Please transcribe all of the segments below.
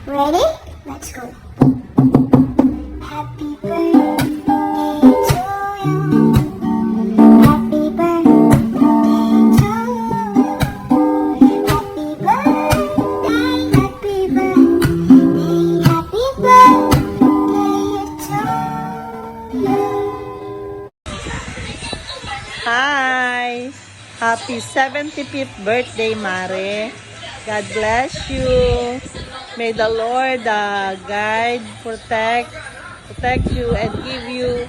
Ready? Let's go. Happy birthday to you. Happy birthday to you. Happy birthday, happy birthday, happy birthday to you. Hi! Happy 75th birthday, Mare. God bless you. May the Lord guide, protect you, and give you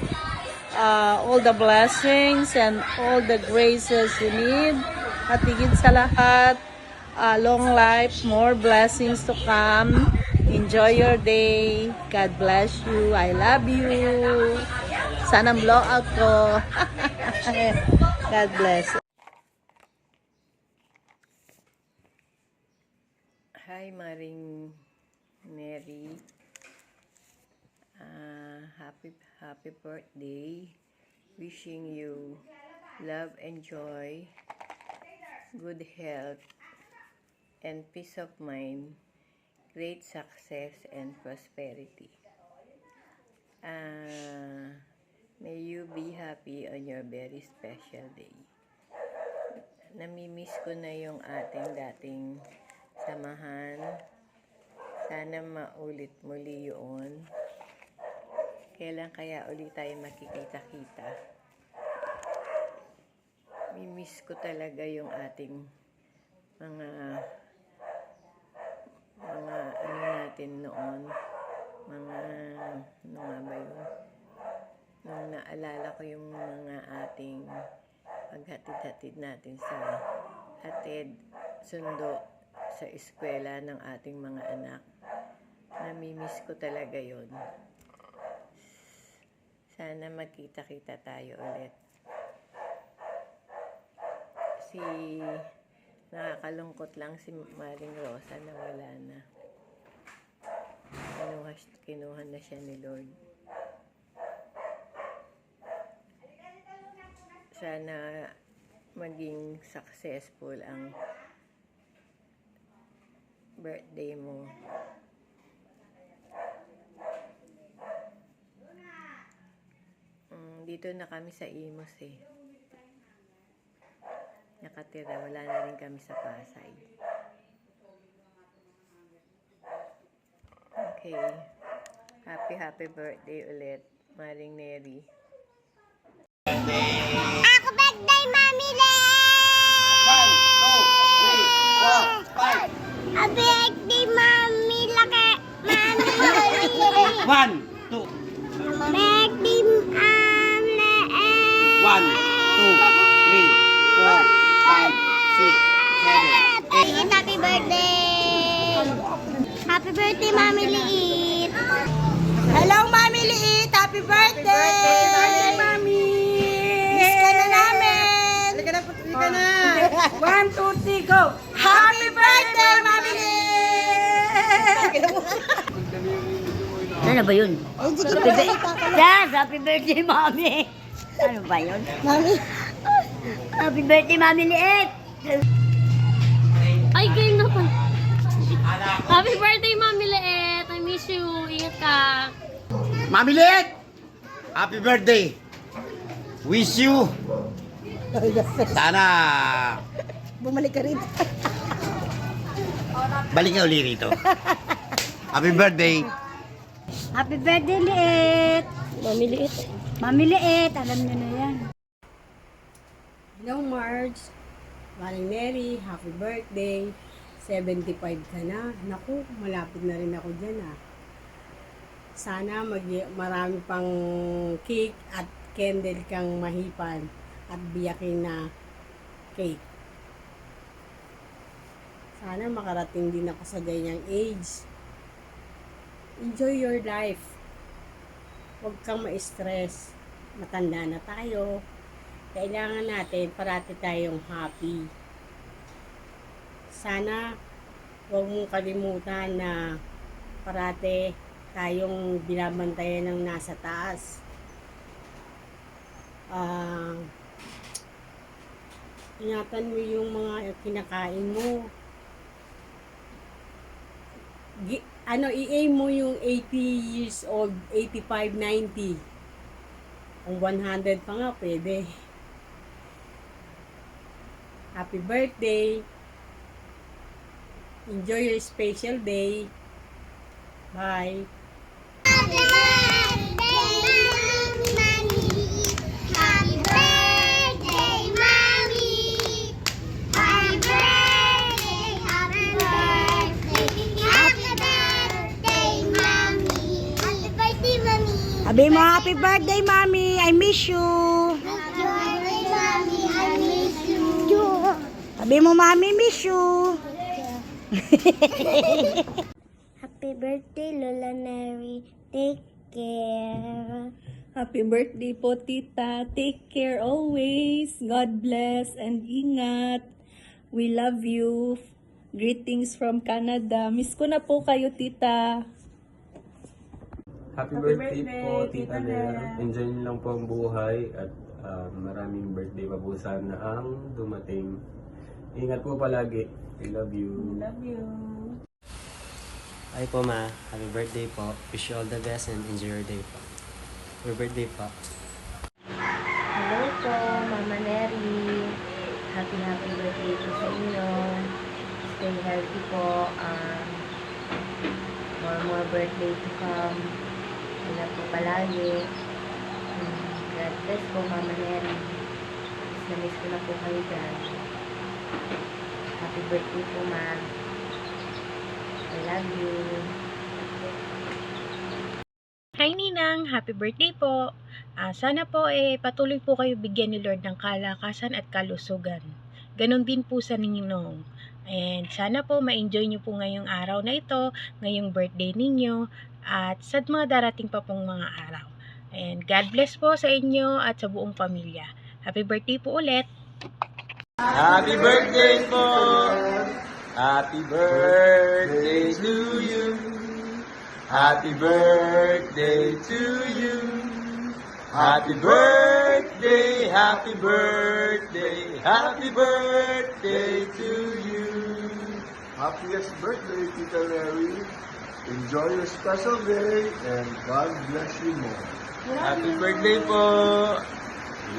all the blessings and all the graces you need. At higit sa lahat, long life, more blessings to come. Enjoy your day. God bless you. I love you. Sana blow out ko. God bless. Hi, Maring Mary. Happy birthday. Wishing you love and joy, good health, and peace of mind, great success and prosperity. May you be happy on your very special day. Namimiss ko na yung ating dating samahan. Sana maulit muli yun. Kailan kaya ulit tayo makikita-kita? Mimiss ko talaga yung ating mga ano natin noon. Ano nga ba yun? Nung naalala ko yung mga ating paghatid-hatid natin sa sundo sa eskwela ng ating mga anak. Namimiss ko talaga yon. Sana magkita-kita tayo ulit. Nakakalungkot lang si Maring Rosa na wala na. Kinuha na siya ni Lord. Sana maging successful ang birthday mo. Dito na kami sa Imus nakatira. Wala na rin kami sa Pasay. Okay. Happy birthday ulit, Maring Neri. Ako birthday, Mami Le! 1, 2, 3, 4, 5. Happy birthday, Mami Laki! Mami Laki! 1, 2. Birthday, Le! 1, 2, 3, 4, 5, 6, 7, 8. Happy birthday! Happy birthday, Mami Liit! Hello, Mami Liit! Happy birthday! Happy Mami! Miss ka na namin! Halika na, patuloy ka na! 1, 2, 3, go! Happy birthday, Mami Liit! Ano ba yun? Happy birthday, Mami! Ano ba yun? Mami! Happy birthday, Mami Liit! Ay, game na pa. Happy birthday, Mami Liit. I miss you. Ingat ka. Mami Liit! Happy birthday! Wish you sana Bumalik ka rin. balik ka uli rito. Happy birthday! Happy birthday, Liit! Mami Liit. Mami Liit, alam niyo na yan. Hello, Marge. Maring Mary, happy birthday. 75 ka na. Naku, malapit na rin ako dyan Sana marami pang cake at candle kang mahipan at biyakin na cake. Sana makarating din ako sa ganyang age. Enjoy your life. Huwag kang ma-stress. Matanda na tayo. Kailangan natin parati tayong happy. Sana huwag mong kalimutan na parati tayong binabantayan ng nasa taas. Ingatan mo yung mga kinakain mo. i-aim mo yung 80 years old, 85, 90. Kung 100 pa nga, pwede. Happy birthday. Enjoy your special day. Bye. Happy birthday, Mommy! Happy birthday, happy birthday, happy birthday, Mommy! Happy birthday, Mommy! Sabi mo, happy birthday, Mommy. I miss you. Happy birthday, Mommy! I miss you! Sabi mo, Mommy, miss you. Happy birthday, Lola Mary. Take care. Happy birthday po, tita. Take care always. God bless and ingat. We love you. Greetings from Canada. Miss ko na po kayo, tita. Happy birthday po, Tita Ner. Enjoy niyo lang po ang buhay at maraming birthday pa po sana ang dumating. Ingat po palagi. I love you. Love you. Ay po ma, happy birthday po. Wish you all the best and enjoy your day po. Happy birthday po. Hello po, Mama Neri. Happy birthday po sa inyo. Stay healthy po. More birthday to come. Ingat po palagi. God bless po, Mama Neri. Miss ko na po kayo dyan. Happy birthday po, Ma. I love you. Hi Ninang, happy birthday po. Sana po patuloy po kayo bigyan ni Lord ng kalakasan at kalusugan. Ganon din po sa Ninong. And sana po ma-enjoy nyo po ngayong araw na ito, ngayong birthday ninyo, at sa mga darating pa pong mga araw. And God bless po sa inyo at sa buong pamilya. Happy birthday po ulit! Happy birthday po! Happy birthday to you! Happy birthday to you! Happy birthday, happy birthday, happy birthday to you! Happiest birthday, Tita Mary. Enjoy your special day and God bless you more. Happy birthday po!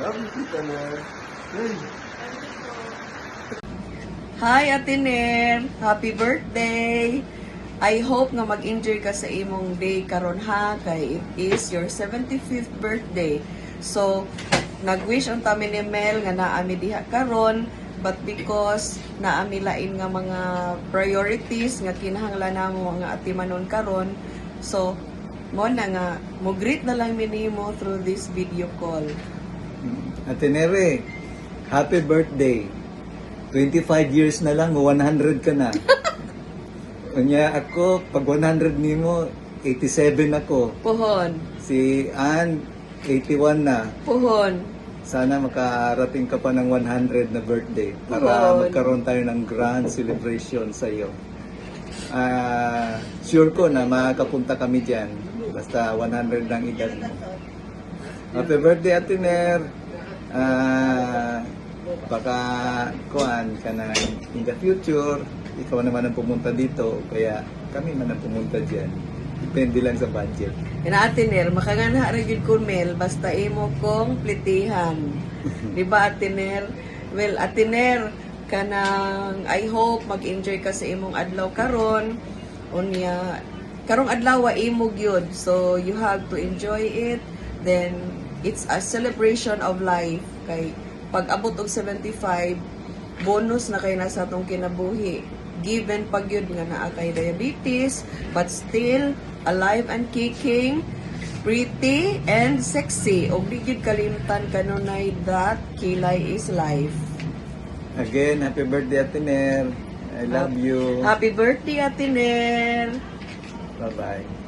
Love you, Tita Mary. Hey. Hi, Ate Ner. Happy birthday. I hope nga mag-enjoy ka sa imong day karon ha, kay it is your 75th birthday. So, nag-wish on tami ni Mel nga naami diha karon, but because naami lain nga mga priorities nga kinahanglan namo nga atimanon karon, so mo na nga mo greet na lang minimo through this video call. Ate Nere, happy birthday. 25 years na lang, 100 ka na. Kanya ako, pag 100 nimo, 87 ako. Puhon. Si Ann, 81 na. Puhon. Sana makarating ka pa ng 100 na birthday para Puhon. magkaroon tayo ng grand celebration sa iyo. Sure ko na makakapunta kami dyan. Basta 100 ang edad mo. Happy birthday, Ate Ner. Baka kuan ka na in the future, ikaw naman ang pumunta dito, kaya kami man ang pumunta dyan. Depende lang sa budget. Kina Ate Ner, makangana rin yun ko, Mel, basta imo kong plitihan. Di ba, Ate Ner? Well, Ate Ner, kanang I hope mag-enjoy ka sa imong adlaw karon. Unya, karong adlaw wa imo gyud. So, you have to enjoy it. Then, it's a celebration of life. Kay pag abot og 75, bonus na kay nasa atong kinabuhi. Given pag yun nga naa kay diabetes, but still alive and kicking, pretty and sexy. Og di gyud kalimtan kanunay that kilay is life. Again, happy birthday, Ate Ner. I love you. Happy birthday, Ate Ner. Bye-bye.